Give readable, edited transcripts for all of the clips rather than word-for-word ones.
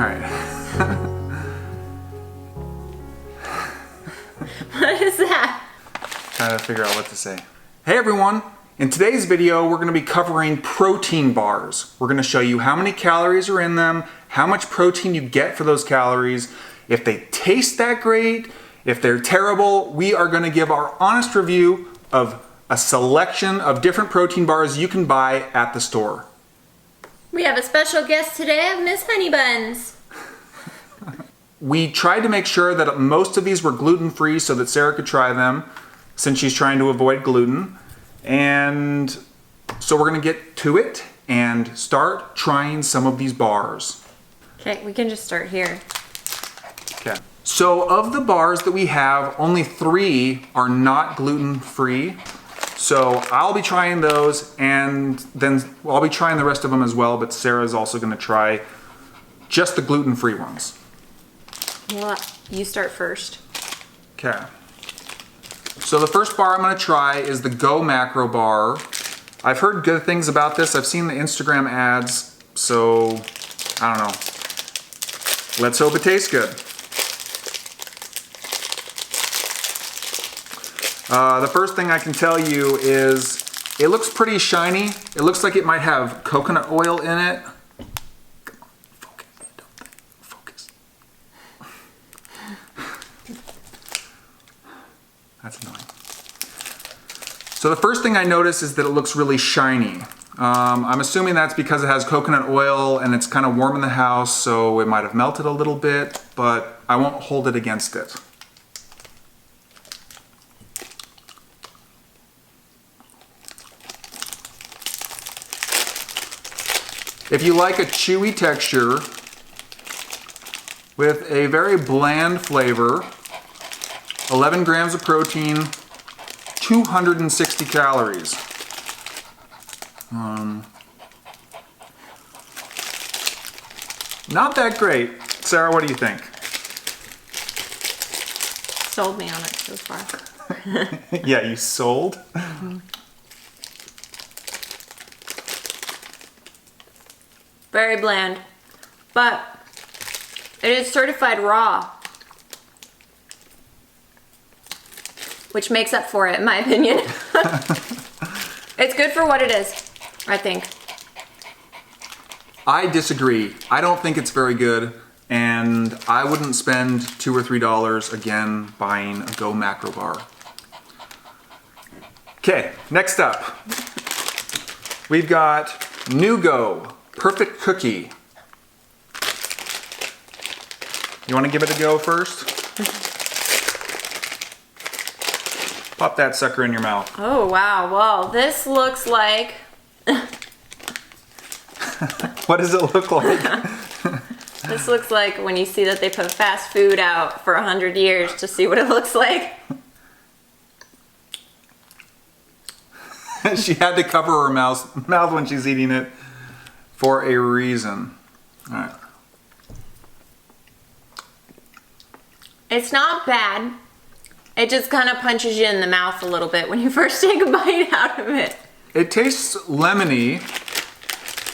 right. What is that? Trying to figure out what to say. Hey everyone! In today's video, we're going to be covering protein bars. We're going to show you how many calories are in them, how much protein you get for those calories, if they taste that great, if they're terrible. We are going to give our honest review of a selection of different protein bars you can buy at the store. We have a special guest today of Miss Honey Buns. We tried to make sure that most of these were gluten-free so that Sarah could try them, since she's trying to avoid gluten. And so we're gonna get to it and start trying some of these bars. Okay, we can just start here. Okay. So of the bars that we have, only 3 are not gluten-free. So I'll be trying those, and then I'll be trying the rest of them as well, but Sarah's also gonna try just the gluten-free ones. Well, you start first. Okay. So the first bar I'm gonna try is the Go Macro bar. I've heard good things about this. I've seen the Instagram ads, so I don't know. Let's hope it tastes good. The first thing I can tell you is it looks pretty shiny. It looks like it might have coconut oil in it. That's annoying. So the first thing I notice is that it looks really shiny. I'm assuming that's because it has coconut oil and it's kind of warm in the house, so it might have melted a little bit, but I won't hold it against it. If you like a chewy texture with a very bland flavor, 11 grams of protein, 260 calories. Not that great. Sarah, what do you think? Sold me on it so far. Yeah, you sold? Mm-hmm. Very bland, but it is certified raw, which makes up for it, in my opinion. It's good for what it is, I think. I disagree. I don't think it's very good, and I wouldn't spend $2 or $3 again buying a Go Macro bar. Okay, next up, we've got NuGo Perfect Cookie. You want to give it a go first? Pop that sucker in your mouth. Oh wow, well this looks like... What does it look like? This looks like when you see that they put fast food out for 100 years to see what it looks like. She had to cover her mouth when she's eating it for a reason. All right. It's not bad. It just kind of punches you in the mouth a little bit when you first take a bite out of it. It tastes lemony,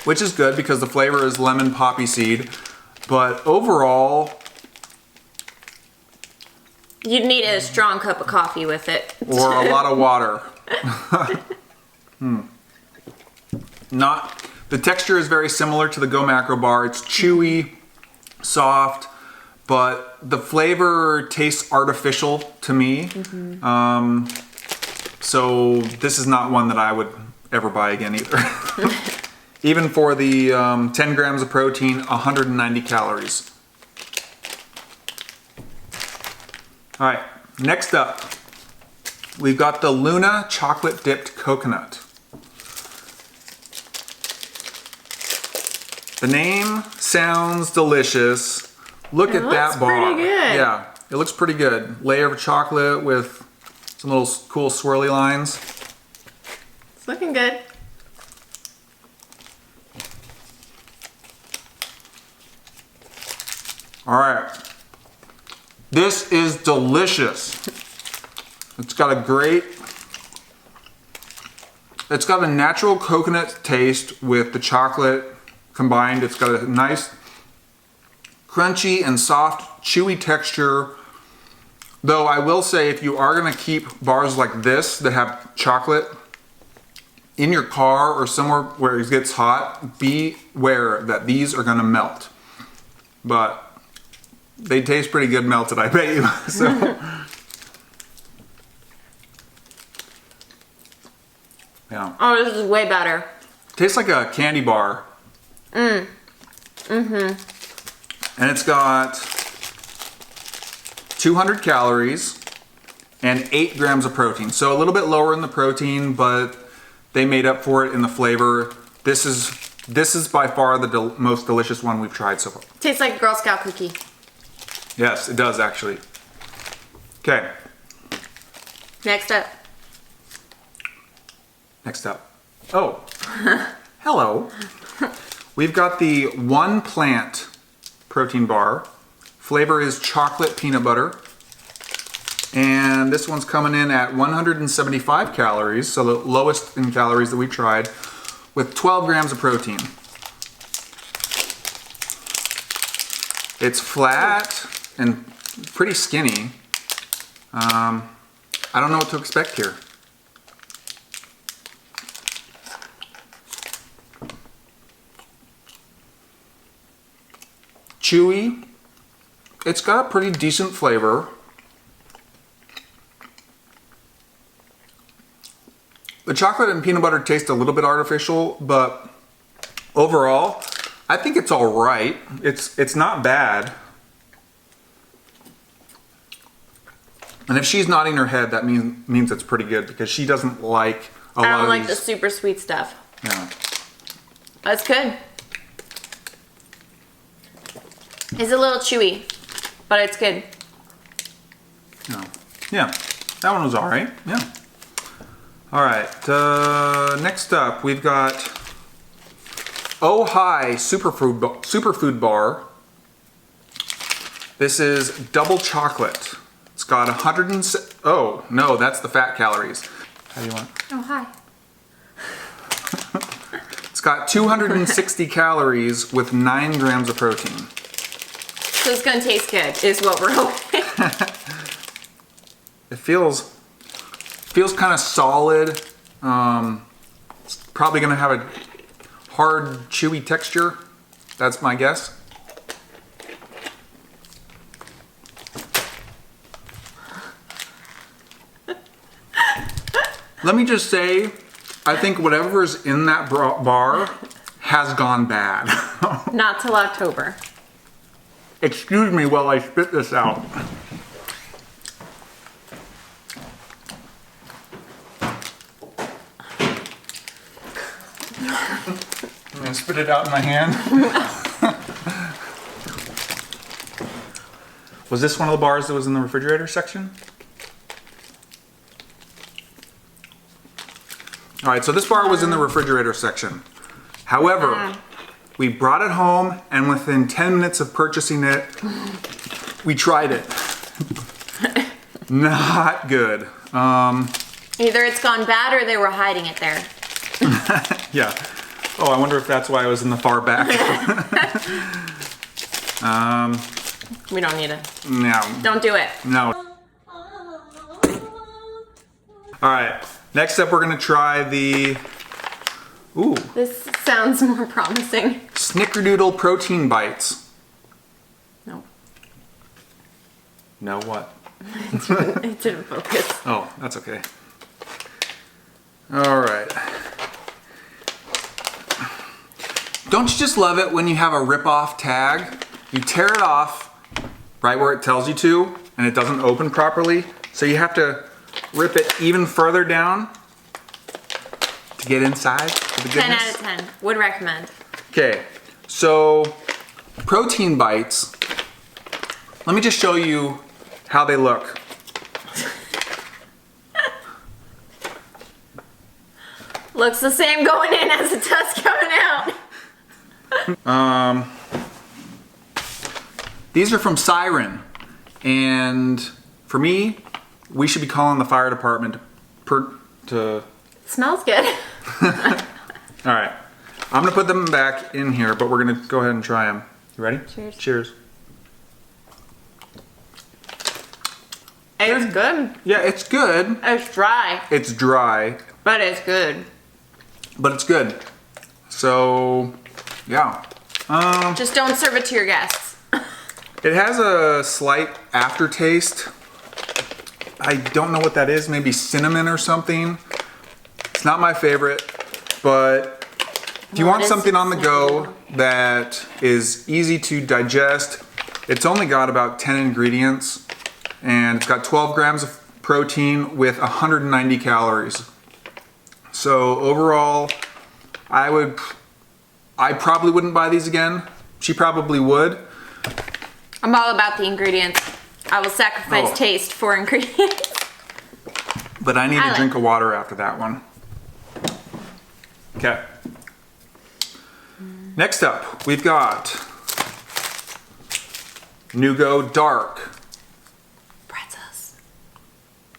which is good because the flavor is lemon poppy seed, but overall... You'd need a strong cup of coffee with it. Or a lot of water. The texture is very similar to the Go Macro bar. It's chewy, soft, but the flavor tastes artificial to me. Mm-hmm. So this is not one that I would ever buy again either. Even for the 10 grams of protein, 190 calories. All right, next up, we've got the Luna Chocolate Dipped Coconut. The name sounds delicious. Look at that bar. Pretty good. Yeah, it looks pretty good. Layer of chocolate with some little cool swirly lines. It's looking good. All right. This is delicious. It's got a natural coconut taste with the chocolate combined. It's got a nice crunchy and soft, chewy texture. Though I will say, if you are gonna keep bars like this that have chocolate in your car or somewhere where it gets hot, beware that these are gonna melt. But they taste pretty good melted, I bet you. So, yeah. Oh, this is way better. Tastes like a candy bar. And it's got 200 calories and 8 grams of protein. So a little bit lower in the protein, but they made up for it in the flavor. This is by far the most delicious one we've tried so far. Tastes like a Girl Scout cookie. Yes, it does actually. Okay. Next up. Next up. Oh, hello. We've got the One Plant protein bar. Flavor is chocolate peanut butter. And this one's coming in at 175 calories, so the lowest in calories that we tried, with 12 grams of protein. It's flat and pretty skinny. I don't know what to expect here. Chewy. It's got a pretty decent flavor. The chocolate and peanut butter taste a little bit artificial, but overall, I think it's all right. It's not bad. And if she's nodding her head, that means it's pretty good because she doesn't like a lot of these. I don't like the super sweet stuff. Yeah. That's good. It's a little chewy, but it's good. Yeah, that one was all right. Yeah. All right. Next up, we've got Oh Hi Superfood Bar. This is double chocolate. It's got 100 and oh no, that's the fat calories. How do you want? Oh hi. It's got 260 calories with 9 grams of protein. So it's gonna taste good, is what we're hoping. It feels kind of solid. It's probably gonna have a hard, chewy texture. That's my guess. Let me just say, I think whatever's in that bar has gone bad. Not till October. Excuse me while I spit this out. I'm gonna spit it out in my hand. Was this one of the bars that was in the refrigerator section? All right, so this bar was in the refrigerator section. However, we brought it home, and within 10 minutes of purchasing it, we tried it. Not good. Either it's gone bad or they were hiding it there. Yeah. Oh, I wonder if that's why it was in the far back. We don't need it. No. Don't do it. No. All right. Next up, we're gonna try the This sounds more promising. Snickerdoodle protein bites. No. No what? It didn't focus. Oh, that's okay. All right. Don't you just love it when you have a rip-off tag? You tear it off right where it tells you to, and it doesn't open properly, so you have to rip it even further down to get inside for the goodness. 10 out of 10. Would recommend. Okay, so protein bites. Let me just show you how they look. Looks the same going in as it does coming out. These are from Siren, and for me, we should be calling the fire department to. Smells good. All right, I'm gonna put them back in here, but we're gonna go ahead and try them. You ready? Cheers. Cheers. It's good. Yeah, it's good. It's dry. It's dry. But it's good. But it's good. So, yeah. Just don't serve it to your guests. It has a slight aftertaste. I don't know what that is. Maybe cinnamon or something. It's not my favorite, but if you want something on the go that is easy to digest, it's only got about 10 ingredients, and it's got 12 grams of protein with 190 calories. So overall, I probably wouldn't buy these again. She probably would. I'm all about the ingredients. I will sacrifice taste for ingredients. But I need a drink of water after that one. Okay. Next up, we've got Nugo Dark.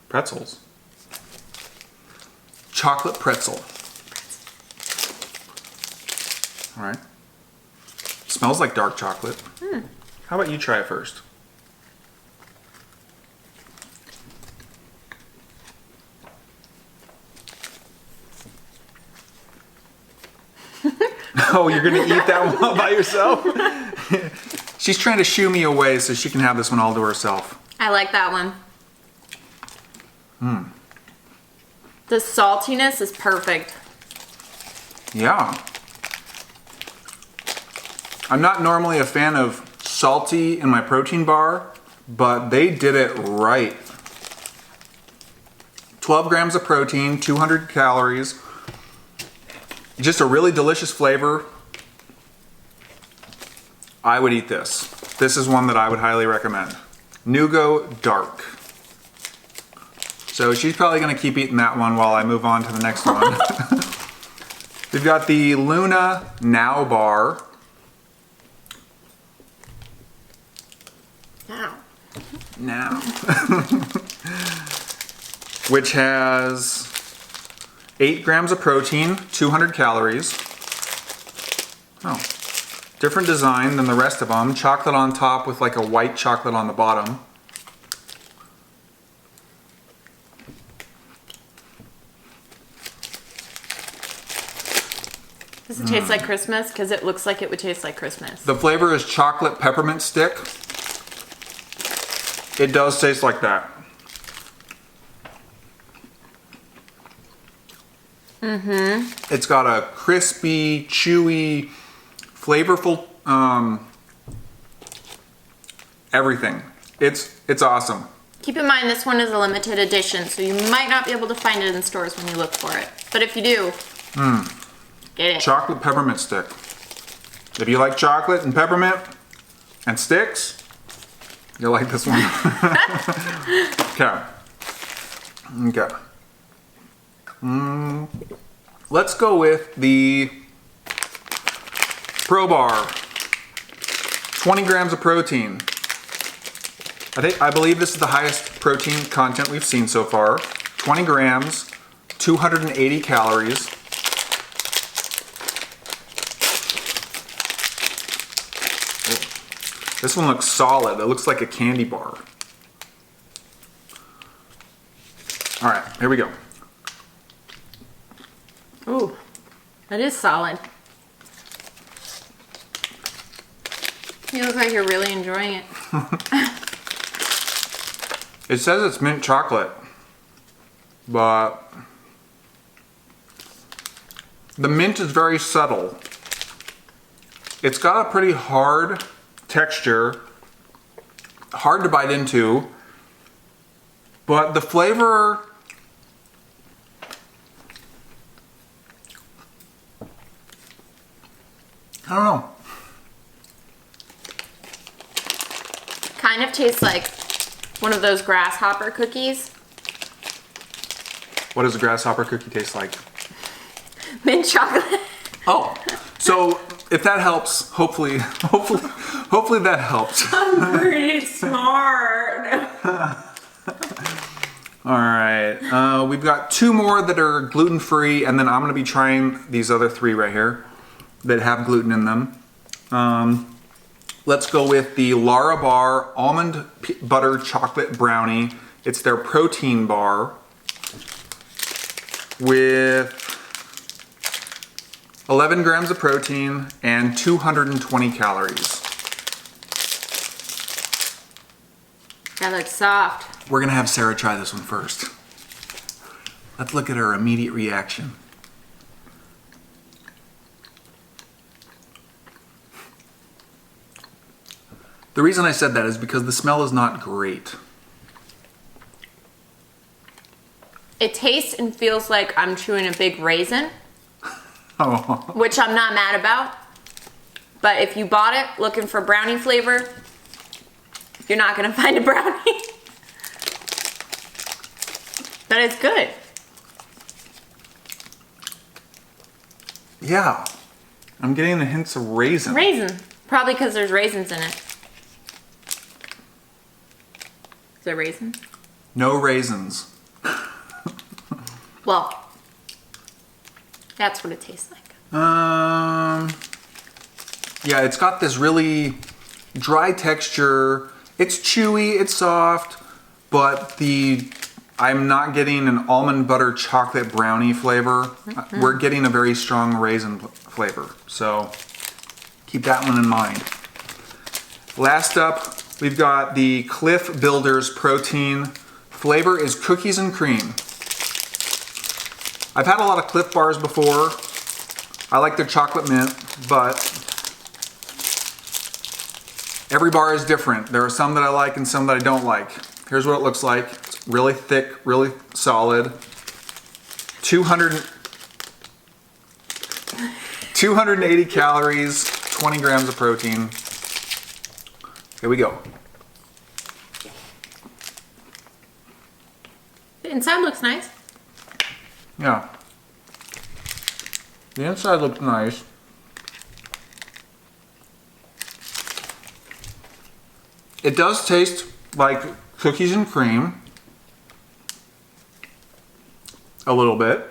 Pretzels. Chocolate pretzel. All right. Smells like dark chocolate. How about you try it first? Oh, you're gonna eat that one all by yourself? She's trying to shoo me away so she can have this one all to herself. I like that one. The saltiness is perfect. Yeah. I'm not normally a fan of salty in my protein bar, but they did it right. 12 grams of protein, 200 calories. Just a really delicious flavor. I would eat this. This is one that I would highly recommend. Nugo Dark. So she's probably gonna keep eating that one while I move on to the next one. We've got the Luna Now bar. Now. Which has 8 grams of protein, 200 calories. Oh, different design than the rest of them. Chocolate on top with like a white chocolate on the bottom. Does it taste like Christmas? Because it looks like it would taste like Christmas. The flavor is chocolate peppermint stick. It does taste like that. It's got a crispy, chewy, flavorful, everything. It's awesome. Keep in mind this one is a limited edition, so you might not be able to find it in stores when you look for it. But if you do, get it. Chocolate peppermint stick. If you like chocolate and peppermint and sticks, you'll like this one. Okay. Okay. Let's go with the Pro Bar. 20 grams of protein. I believe this is the highest protein content we've seen so far. 20 grams, 280 calories. This one looks solid. It looks like a candy bar. All right, here we go. Ooh, that is solid. You look like you're really enjoying it. It says it's mint chocolate, but the mint is very subtle. It's got a pretty hard texture, hard to bite into, but the flavor, I don't know. Kind of tastes like one of those grasshopper cookies. What does a grasshopper cookie taste like? Mint chocolate. Oh, so if that helps, hopefully that helps. I'm pretty smart. All right, we've got 2 more that are gluten-free, and then I'm gonna be trying these other 3 right here that have gluten in them. Let's go with the Lara Bar Almond Butter Chocolate Brownie. It's their protein bar with 11 grams of protein and 220 calories. That looks soft. We're gonna have Sarah try this one first. Let's look at her immediate reaction. The reason I said that is because the smell is not great. It tastes and feels like I'm chewing a big raisin, Oh. which I'm not mad about. But if you bought it looking for brownie flavor, you're not gonna find a brownie. But it's good. Yeah, I'm getting the hints of raisin. Raisin. Probably because there's raisins in it. Is there raisin? No raisins. Well, that's what it tastes like. Yeah, it's got this really dry texture. It's chewy, it's soft, but I'm not getting an almond butter chocolate brownie flavor. We're getting a very strong raisin flavor, so keep that one in mind. Last up, we've got the Cliff Builders protein. Flavor is cookies and cream. I've had a lot of Cliff bars before. I like their chocolate mint, but every bar is different. There are some that I like and some that I don't like. Here's what it looks like. It's really thick, really solid. 280 calories, 20 grams of protein. Here we go. The inside looks nice. Yeah. The inside looks nice. It does taste like cookies and cream. A little bit.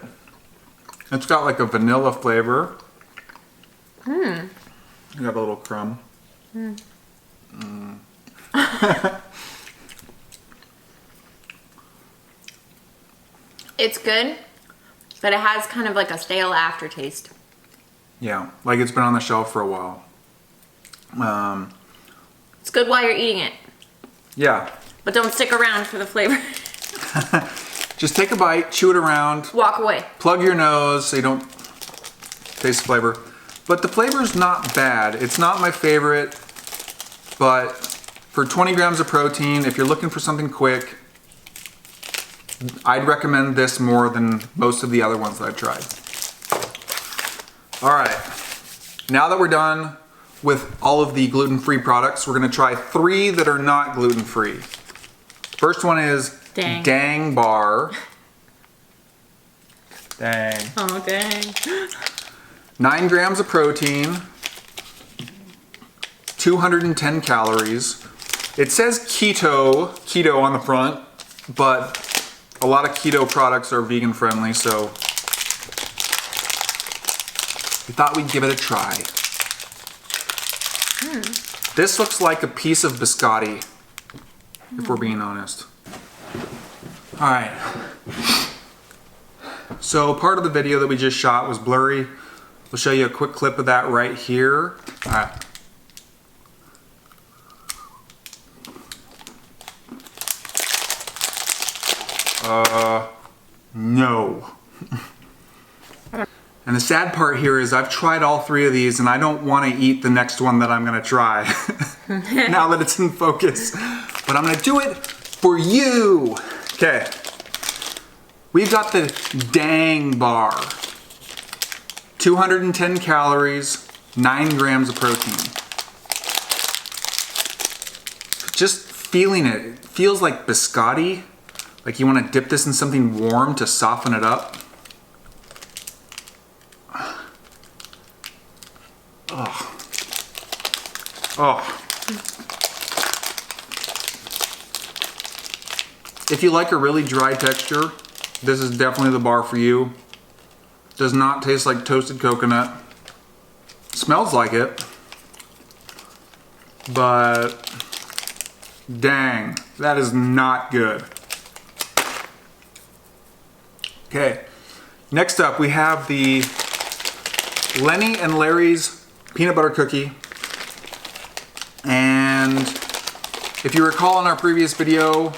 It's got like a vanilla flavor. You got a little crumb. It's good, but it has kind of like a stale aftertaste. Yeah, like it's been on the shelf for a while. It's good while you're eating it, Yeah. but don't stick around for the flavor. Just take a bite, chew it around, Walk away. plug your nose so you don't taste the flavor. But the flavor's not bad. It's not my favorite, but for 20 grams of protein, if you're looking for something quick, I'd recommend this more than most of the other ones that I've tried. All right, now that we're done with all of the gluten-free products, we're gonna try 3 that are not gluten-free. First one is Dang Bar. Dang. Oh, dang. 9 grams of protein, 210 calories. It says keto on the front, but a lot of keto products are vegan friendly, so we thought we'd give it a try. This looks like a piece of biscotti, if we're being honest. All right. So part of the video that we just shot was blurry. We'll show you a quick clip of that right here. All right. No. And the sad part here is I've tried all 3 of these and I don't want to eat the next one that I'm going to try now that it's in focus. But I'm going to do it for you. Okay. We've got the Dang Bar. 210 calories, 9 grams of protein. Just feeling it, it feels like biscotti. Like you want to dip this in something warm to soften it up. Oh. Oh. If you like a really dry texture, this is definitely the bar for you. Does not taste like toasted coconut. Smells like it. But dang, that is not good. Okay, next up we have the Lenny and Larry's peanut butter cookie. And if you recall in our previous video,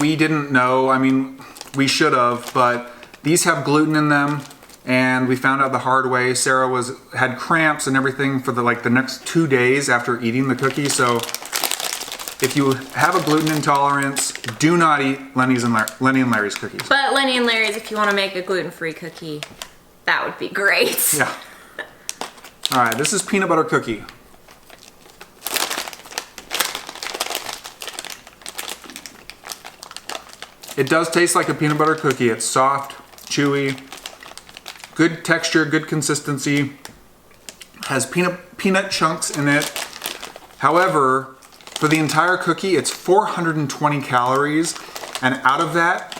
we didn't know, I mean, we should have, but these have gluten in them, and we found out the hard way. Sarah had cramps and everything for the next 2 days after eating the cookie. So if you have a gluten intolerance, do not eat Lenny and Larry's cookies. But Lenny and Larry's, if you want to make a gluten-free cookie, that would be great. Yeah. All right, this is peanut butter cookie. It does taste like a peanut butter cookie. It's soft, chewy, good texture, good consistency. Has peanut chunks in it. However, for the entire cookie, it's 420 calories. And out of that,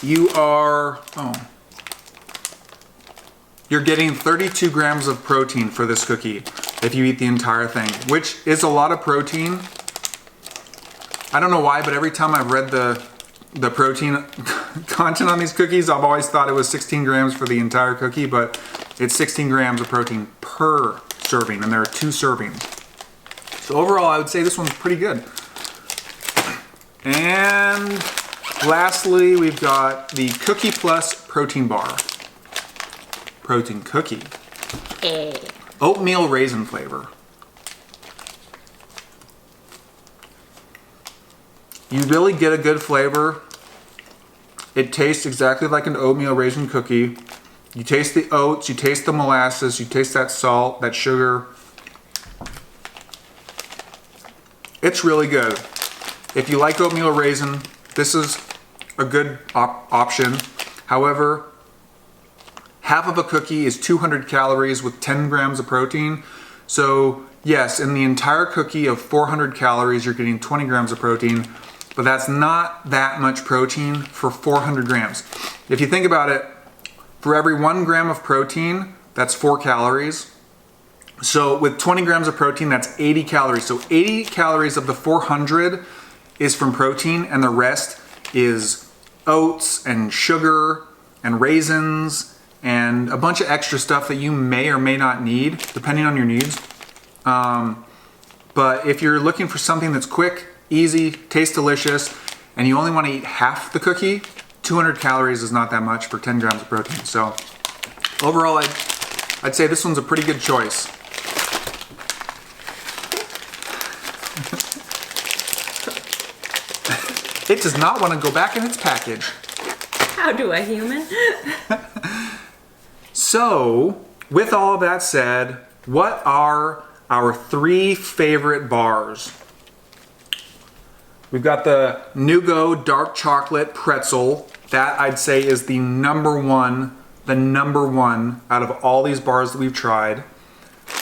you're getting 32 grams of protein for this cookie if you eat the entire thing, which is a lot of protein. I don't know why, but every time I've read the protein content on these cookies, I've always thought it was 16 grams for the entire cookie, but it's 16 grams of protein per serving, and there are 2 servings. So overall, I would say this one's pretty good. And lastly, we've got the Cookie Plus Protein Bar. Protein cookie. Oatmeal raisin flavor. You really get a good flavor. It tastes exactly like an oatmeal raisin cookie. You taste the oats, you taste the molasses, you taste that salt, that sugar. It's really good. If you like oatmeal raisin, this is a good option. However, half of a cookie is 200 calories with 10 grams of protein. So yes, in the entire cookie of 400 calories, you're getting 20 grams of protein. But that's not that much protein for 400 grams. If you think about it, for every 1 gram of protein, that's 4 calories. So with 20 grams of protein, that's 80 calories. So 80 calories of the 400 is from protein, and the rest is oats and sugar and raisins and a bunch of extra stuff that you may or may not need, depending on your needs. But if you're looking for something that's quick, easy, tastes delicious, and you only want to eat half the cookie, 200 calories is not that much for 10 grams of protein. So overall, I'd say this one's a pretty good choice. It does not want to go back in its package. How do a human? So, with all of that said, what are our 3 favorite bars? We've got the Nugo dark chocolate pretzel. That I'd say is the number one out of all these bars that we've tried.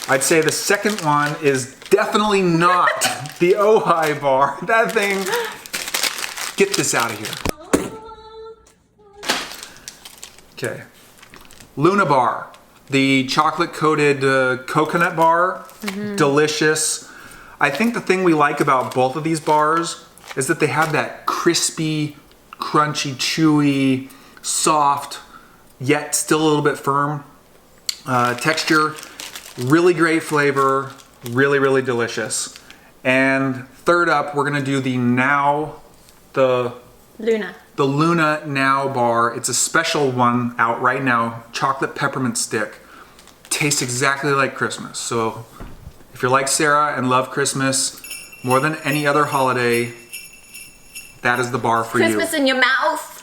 I'd say the second one is definitely not the Ojai bar. That thing, get this out of here. Okay. Luna bar, the chocolate coated coconut bar, delicious. I think the thing we like about both of these bars is that they have that crispy, crunchy, chewy, soft, yet still a little bit firm texture. Really great flavor, really, really delicious. And third up, we're gonna do the Luna Now bar. It's a special one out right now, chocolate peppermint stick. Tastes exactly like Christmas. So if you're like Sarah and love Christmas more than any other holiday, that is the bar for you. Christmas in your mouth.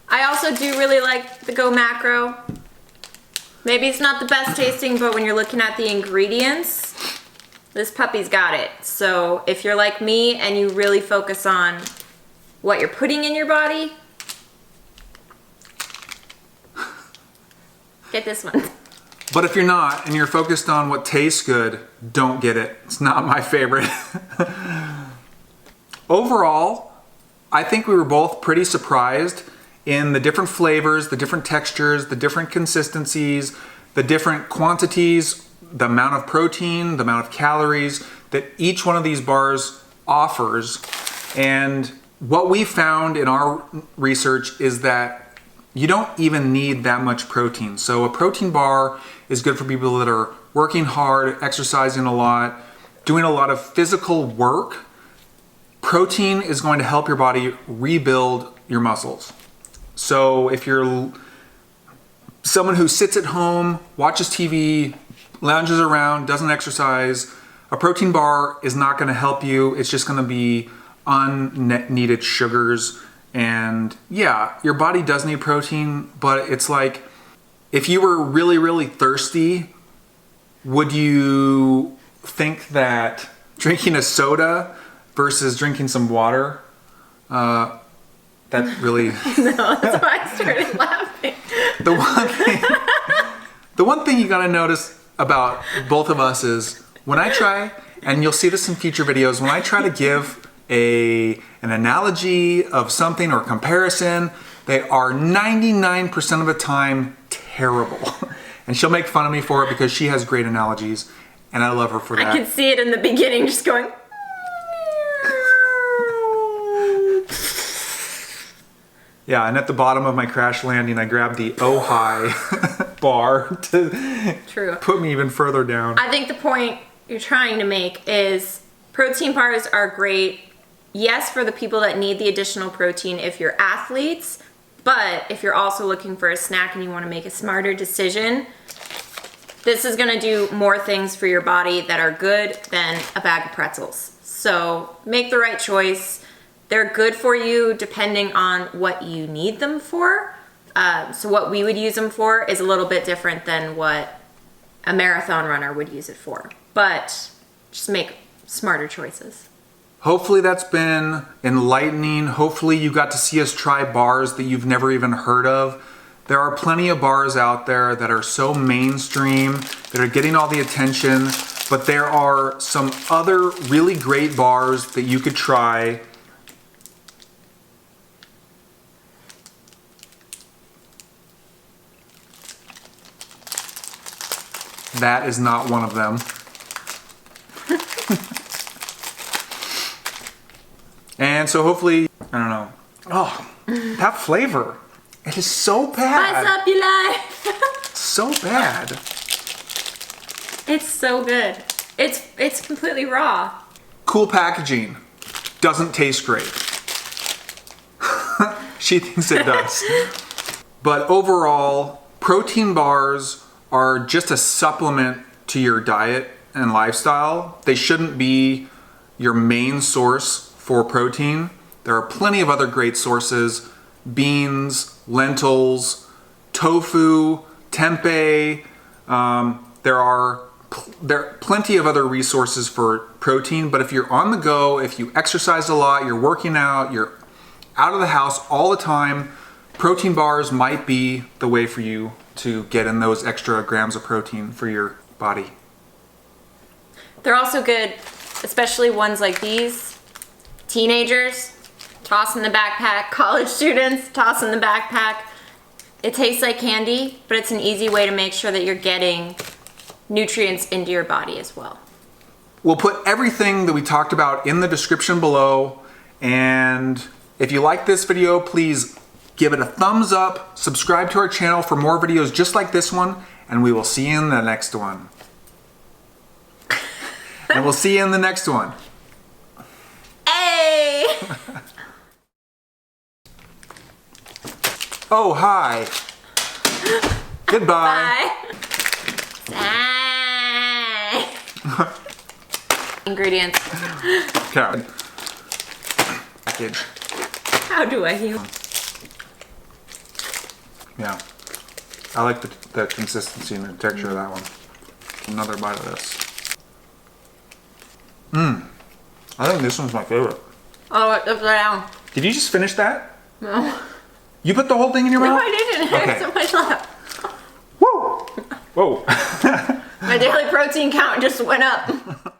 I also do really like the Go Macro. Maybe it's not the best tasting, but when you're looking at the ingredients, this puppy's got it. So if you're like me and you really focus on what you're putting in your body, get this one. But if you're not and you're focused on what tastes good, don't get it. It's not my favorite. Overall, I think we were both pretty surprised in the different flavors, the different textures, the different consistencies, the different quantities, the amount of protein, the amount of calories that each one of these bars offers. And what we found in our research is that you don't even need that much protein. So a protein bar is good for people that are working hard, exercising a lot, doing a lot of physical work. Protein is going to help your body rebuild your muscles. So if you're someone who sits at home, watches TV, lounges around, doesn't exercise, a protein bar is not going to help you. It's just going to be unneeded sugars. And yeah, your body does need protein, but it's like if you were really, really thirsty, would you think that drinking a soda versus drinking some water, that really... No, that's why I started laughing. The one thing you gotta notice about both of us is when I try, and you'll see this in future videos, when I try to give an analogy of something or comparison, they are 99% of the time terrible. And she'll make fun of me for it because she has great analogies, and I love her for that. I can see it in the beginning just going... Yeah, and at the bottom of my crash landing, I grabbed the Oh Hi bar to put me even further down. I think the point you're trying to make is protein bars are great, yes, for the people that need the additional protein if you're athletes, but if you're also looking for a snack and you want to make a smarter decision, this is going to do more things for your body that are good than a bag of pretzels. So make the right choice. They're good for you depending on what you need them for. So what we would use them for is a little bit different than what a marathon runner would use it for. But just make smarter choices. Hopefully that's been enlightening. Hopefully you got to see us try bars that you've never even heard of. There are plenty of bars out there that are so mainstream, that are getting all the attention, but there are some other really great bars that you could try. That is not one of them. And so hopefully, I don't know. Oh, that flavor. It is so bad. Spice up your life. So bad. It's so good. It's completely raw. Cool packaging. Doesn't taste great. She thinks it does. But overall, protein bars are just a supplement to your diet and lifestyle. They shouldn't be your main source for protein. There are plenty of other great sources: beans, lentils, tofu, tempeh. There are plenty of other resources for protein, but if you're on the go, if you exercise a lot, you're working out, you're out of the house all the time, protein bars might be the way for you to get in those extra grams of protein for your body. They're also good, especially ones like these. Teenagers, toss in the backpack. College students, toss in the backpack. It tastes like candy, but it's an easy way to make sure that you're getting nutrients into your body as well. We'll put everything that we talked about in the description below, and if you like this video, please give it a thumbs up, subscribe to our channel for more videos just like this one, and we will see you in the next one. And we'll see you in the next one. Hey! Oh, hi. Goodbye. Bye. Ingredients. Okay. Package. How do I heal? Yeah. I like the consistency and the texture of that one. Another bite of this. I think this one's my favorite. Oh, it's upside down. Did you just finish that? No. You put the whole thing in your No, mouth? I didn't. Okay. There's so much left. Woo! Whoa. My daily protein count just went up.